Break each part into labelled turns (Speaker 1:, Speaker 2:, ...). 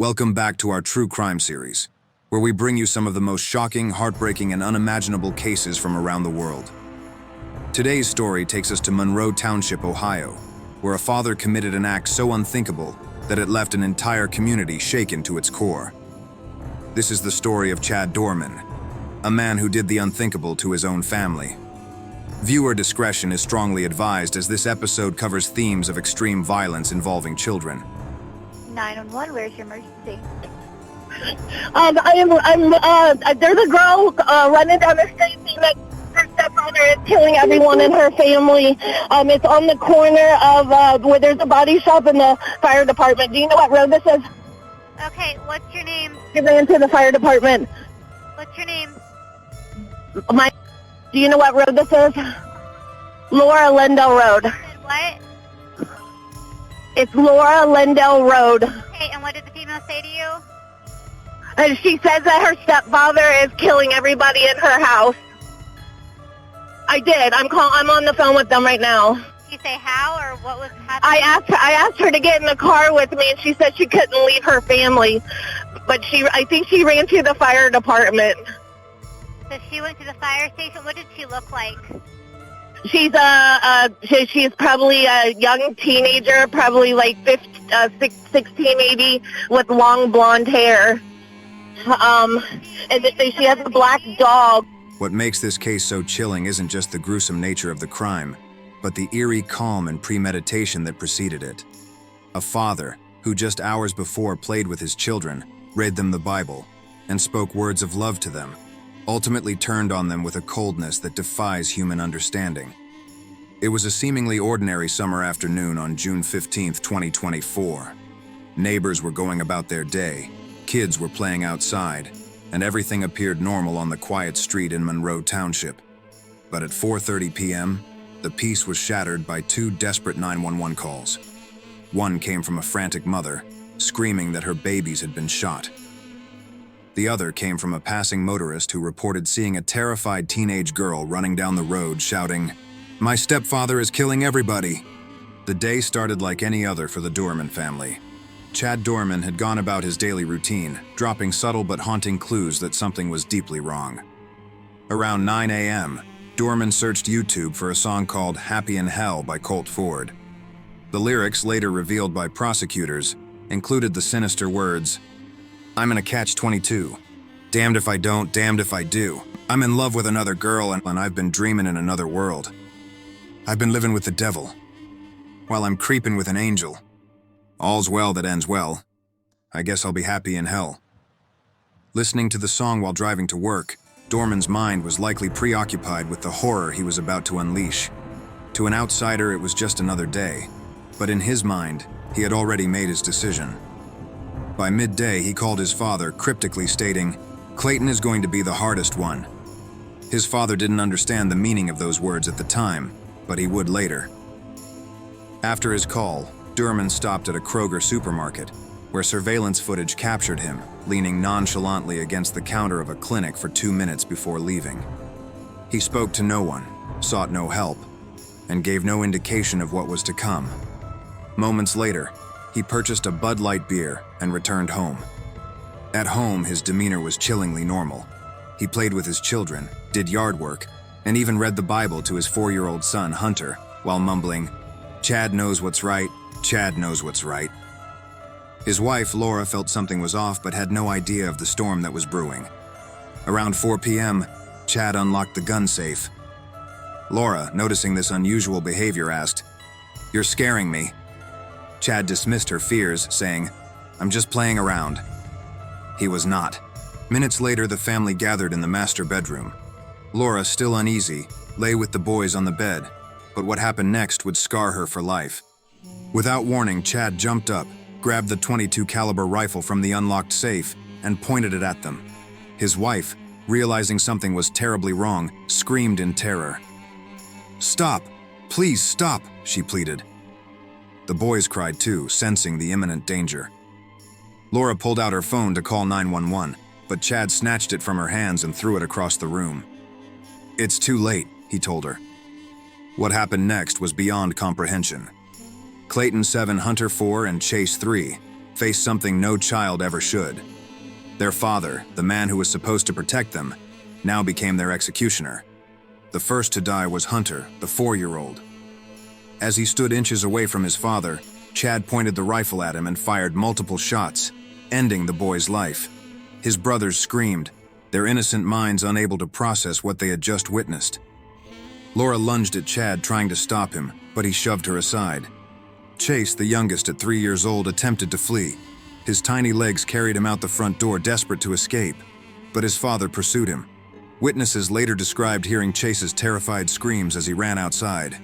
Speaker 1: Welcome back to our true crime series, where we bring you some of the most shocking, heartbreaking, and unimaginable cases from around the world. Today's story takes us to Monroe Township, Ohio, where a father committed an act so unthinkable that it left an entire community shaken to its core. This is the story of Chad Doerman, a man who did the unthinkable to his own family. Viewer discretion is strongly advised as this episode covers themes of extreme violence involving children.
Speaker 2: 911, where's your emergency?
Speaker 3: There's a girl running down the street saying that her stepfather is killing everyone in her family. It's on the corner of where there's a body shop and the fire department. Do you know what road this is?
Speaker 2: Okay, what's your name?
Speaker 3: She ran to the fire department.
Speaker 2: What's your name?
Speaker 3: Do you know what road this is? Laura Lindell Road.
Speaker 2: And what?
Speaker 3: It's Laura Lindell Road.
Speaker 2: Okay, and what did the female say to you?
Speaker 3: And she says that her stepfather is killing everybody in her house. I did. I'm on the phone with them right now.
Speaker 2: Did you say how or what was happening?
Speaker 3: I asked her to get in the car with me, and she said she couldn't leave her family. But I think she ran to the fire department.
Speaker 2: So she went to the fire station. What did she look like?
Speaker 3: She's she's probably a young teenager, probably like 16 maybe, with long blonde hair. And she has a black dog.
Speaker 1: What makes this case so chilling isn't just the gruesome nature of the crime, but the eerie calm and premeditation that preceded it. A father who just hours before played with his children, read them the Bible, and spoke words of love to them, ultimately turned on them with a coldness that defies human understanding. It was a seemingly ordinary summer afternoon on June 15, 2024. Neighbors were going about their day, kids were playing outside, and everything appeared normal on the quiet street in Monroe Township. But at 4:30 p.m., the peace was shattered by two desperate 911 calls. One came from a frantic mother, screaming that her babies had been shot. The other came from a passing motorist who reported seeing a terrified teenage girl running down the road shouting, "My stepfather is killing everybody." The day started like any other for the Doerman family. Chad Doerman had gone about his daily routine, dropping subtle but haunting clues that something was deeply wrong. Around 9 a.m., Doerman searched YouTube for a song called "Happy in Hell" by Colt Ford. The lyrics, later revealed by prosecutors, included the sinister words, "I'm in a catch-22. Damned if I don't, damned if I do. I'm in love with another girl and I've been dreaming in another world. I've been living with the devil, while I'm creeping with an angel. All's well that ends well. I guess I'll be happy in hell." Listening to the song while driving to work, Doerman's mind was likely preoccupied with the horror he was about to unleash. To an outsider, it was just another day, but in his mind, he had already made his decision. By midday, he called his father, cryptically stating, "Clayton is going to be the hardest one." His father didn't understand the meaning of those words at the time, but he would later. After his call, Doerman stopped at a Kroger supermarket, where surveillance footage captured him, leaning nonchalantly against the counter of a clinic for 2 minutes before leaving. He spoke to no one, sought no help, and gave no indication of what was to come. Moments later, he purchased a Bud Light beer and returned home. At home, his demeanor was chillingly normal. He played with his children, did yard work, and even read the Bible to his 4-year-old son, Hunter, while mumbling, "Chad knows what's right, Chad knows what's right." His wife, Laura, felt something was off but had no idea of the storm that was brewing. Around 4 p.m., Chad unlocked the gun safe. Laura, noticing this unusual behavior, asked, "You're scaring me." Chad dismissed her fears, saying, "I'm just playing around." He was not. Minutes later, the family gathered in the master bedroom. Laura, still uneasy, lay with the boys on the bed, but what happened next would scar her for life. Without warning, Chad jumped up, grabbed the .22 caliber rifle from the unlocked safe, and pointed it at them. His wife, realizing something was terribly wrong, screamed in terror. "Stop! Please stop!" she pleaded. The boys cried too, sensing the imminent danger. Laura pulled out her phone to call 911, but Chad snatched it from her hands and threw it across the room. "It's too late," he told her. What happened next was beyond comprehension. Clayton 7, Hunter 4, and Chase 3 faced something no child ever should. Their father, the man who was supposed to protect them, now became their executioner. The first to die was Hunter, the 4-year-old. As he stood inches away from his father, Chad pointed the rifle at him and fired multiple shots, ending the boy's life. His brothers screamed, their innocent minds unable to process what they had just witnessed. Laura lunged at Chad, trying to stop him, but he shoved her aside. Chase, the youngest at 3 years old, attempted to flee. His tiny legs carried him out the front door, desperate to escape, but his father pursued him. Witnesses later described hearing Chase's terrified screams as he ran outside.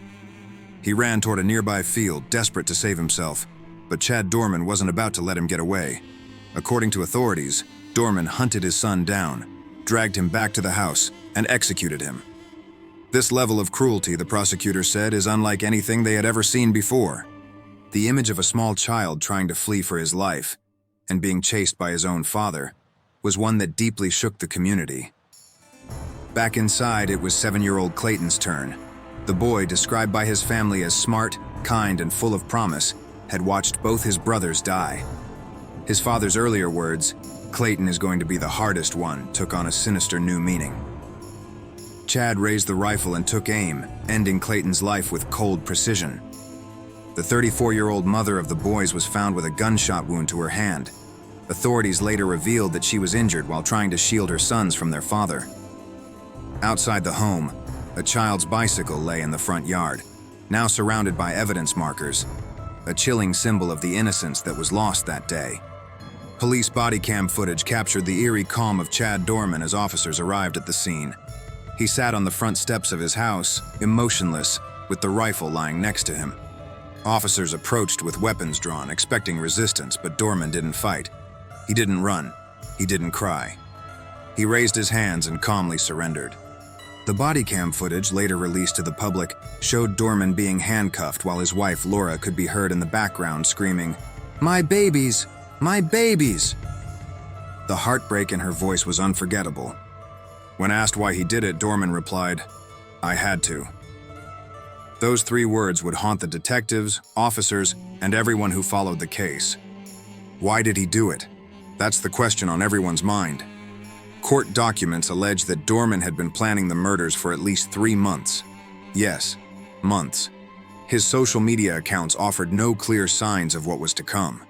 Speaker 1: He ran toward a nearby field, desperate to save himself, but Chad Doerman wasn't about to let him get away. According to authorities, Doerman hunted his son down, dragged him back to the house, and executed him. This level of cruelty, the prosecutor said, is unlike anything they had ever seen before. The image of a small child trying to flee for his life and being chased by his own father was one that deeply shook the community. Back inside, it was 7-year-old Clayton's turn. The boy, described by his family as smart, kind, and full of promise, had watched both his brothers die. His father's earlier words, "Clayton is going to be the hardest one," took on a sinister new meaning. Chad raised the rifle and took aim, ending Clayton's life with cold precision. The 34-year-old mother of the boys was found with a gunshot wound to her hand. Authorities later revealed that she was injured while trying to shield her sons from their father. Outside the home, a child's bicycle lay in the front yard, now surrounded by evidence markers, a chilling symbol of the innocence that was lost that day. Police body cam footage captured the eerie calm of Chad Doerman as officers arrived at the scene. He sat on the front steps of his house, emotionless, with the rifle lying next to him. Officers approached with weapons drawn, expecting resistance, but Doerman didn't fight. He didn't run. He didn't cry. He raised his hands and calmly surrendered. The body cam footage, later released to the public, showed Doerman being handcuffed while his wife Laura could be heard in the background screaming, "My babies! My babies!" The heartbreak in her voice was unforgettable. When asked why he did it, Doerman replied, "I had to." Those 3 words would haunt the detectives, officers, and everyone who followed the case. Why did he do it? That's the question on everyone's mind. Court documents allege that Doerman had been planning the murders for at least 3 months. Yes, months. His social media accounts offered no clear signs of what was to come.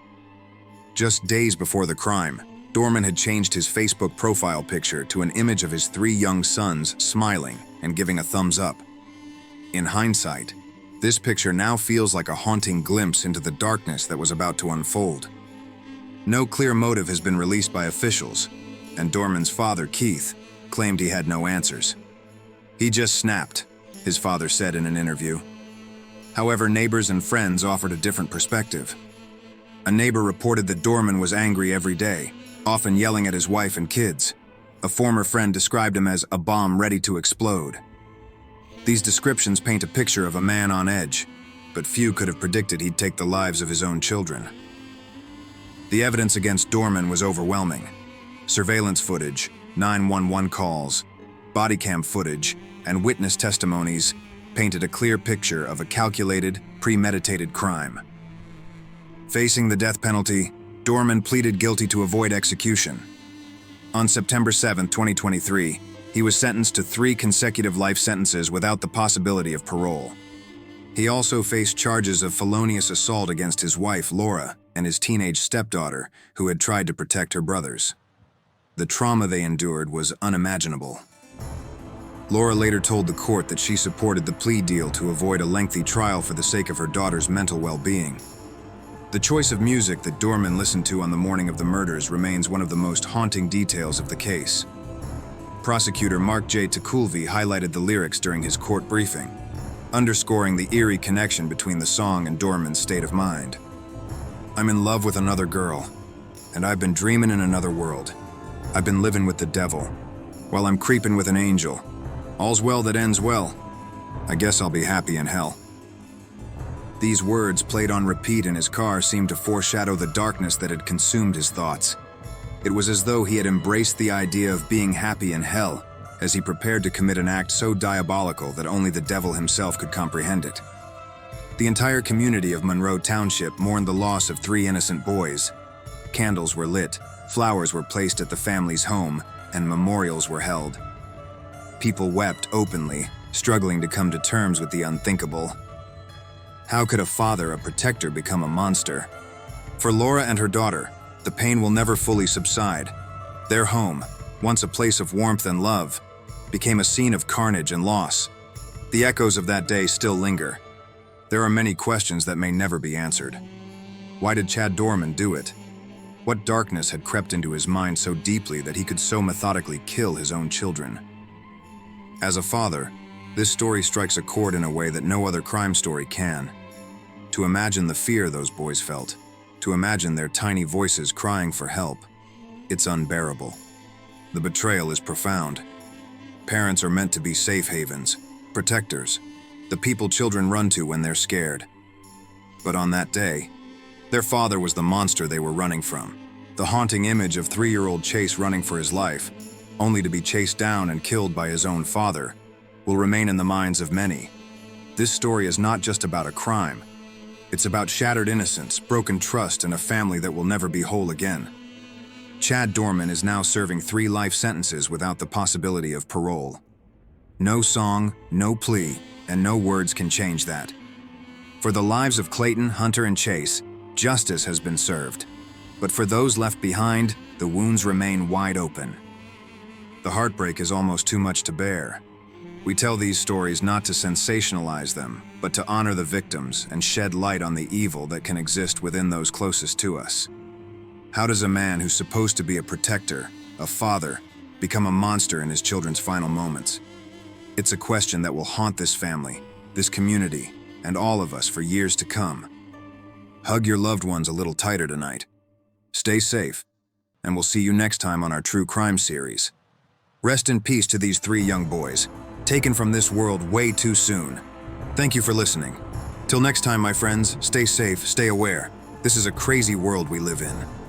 Speaker 1: Just days before the crime, Doerman had changed his Facebook profile picture to an image of his 3 young sons smiling and giving a thumbs up. In hindsight, this picture now feels like a haunting glimpse into the darkness that was about to unfold. No clear motive has been released by officials, and Doerman's father, Keith, claimed he had no answers. "He just snapped," his father said in an interview. However, neighbors and friends offered a different perspective. A neighbor reported that Doerman was angry every day, often yelling at his wife and kids. A former friend described him as a bomb ready to explode. These descriptions paint a picture of a man on edge, but few could have predicted he'd take the lives of his own children. The evidence against Doerman was overwhelming. Surveillance footage, 911 calls, body cam footage, and witness testimonies painted a clear picture of a calculated, premeditated crime. Facing the death penalty, Doerman pleaded guilty to avoid execution. On September 7, 2023, he was sentenced to 3 consecutive life sentences without the possibility of parole. He also faced charges of felonious assault against his wife, Laura, and his teenage stepdaughter, who had tried to protect her brothers. The trauma they endured was unimaginable. Laura later told the court that she supported the plea deal to avoid a lengthy trial for the sake of her daughter's mental well-being. The choice of music that Doerman listened to on the morning of the murders remains one of the most haunting details of the case. Prosecutor Mark J. Takulvi highlighted the lyrics during his court briefing, underscoring the eerie connection between the song and Doerman's state of mind. "I'm in love with another girl, and I've been dreaming in another world. I've been living with the devil, while I'm creeping with an angel. All's well that ends well. I guess I'll be happy in hell." These words, played on repeat in his car, seemed to foreshadow the darkness that had consumed his thoughts. It was as though he had embraced the idea of being happy in hell as he prepared to commit an act so diabolical that only the devil himself could comprehend it. The entire community of Monroe Township mourned the loss of 3 innocent boys, Candles were lit, flowers were placed at the family's home, and memorials were held. People wept openly, struggling to come to terms with the unthinkable. How could a father, a protector, become a monster? For Laura and her daughter, the pain will never fully subside. Their home, once a place of warmth and love, became a scene of carnage and loss. The echoes of that day still linger. There are many questions that may never be answered. Why did Chad Doerman do it? What darkness had crept into his mind so deeply that he could so methodically kill his own children? As a father, this story strikes a chord in a way that no other crime story can. To imagine the fear those boys felt, to imagine their tiny voices crying for help, it's unbearable. The betrayal is profound. Parents are meant to be safe havens, protectors, the people children run to when they're scared. But on that day, their father was the monster they were running from. The haunting image of 3-year-old Chase running for his life, only to be chased down and killed by his own father, will remain in the minds of many. This story is not just about a crime. It's about shattered innocence, broken trust, and a family that will never be whole again. Chad Doerman is now serving 3 life sentences without the possibility of parole. No song, no plea, and no words can change that. For the lives of Clayton, Hunter, and Chase, justice has been served. But for those left behind, the wounds remain wide open. The heartbreak is almost too much to bear. We tell these stories not to sensationalize them, but to honor the victims and shed light on the evil that can exist within those closest to us. How does a man who's supposed to be a protector, a father, become a monster in his children's final moments? It's a question that will haunt this family, this community, and all of us for years to come. Hug your loved ones a little tighter tonight. Stay safe, and we'll see you next time on our True Crime series. Rest in peace to these 3 young boys, taken from this world way too soon. Thank you for listening. Till next time, my friends, stay safe, stay aware. This is a crazy world we live in.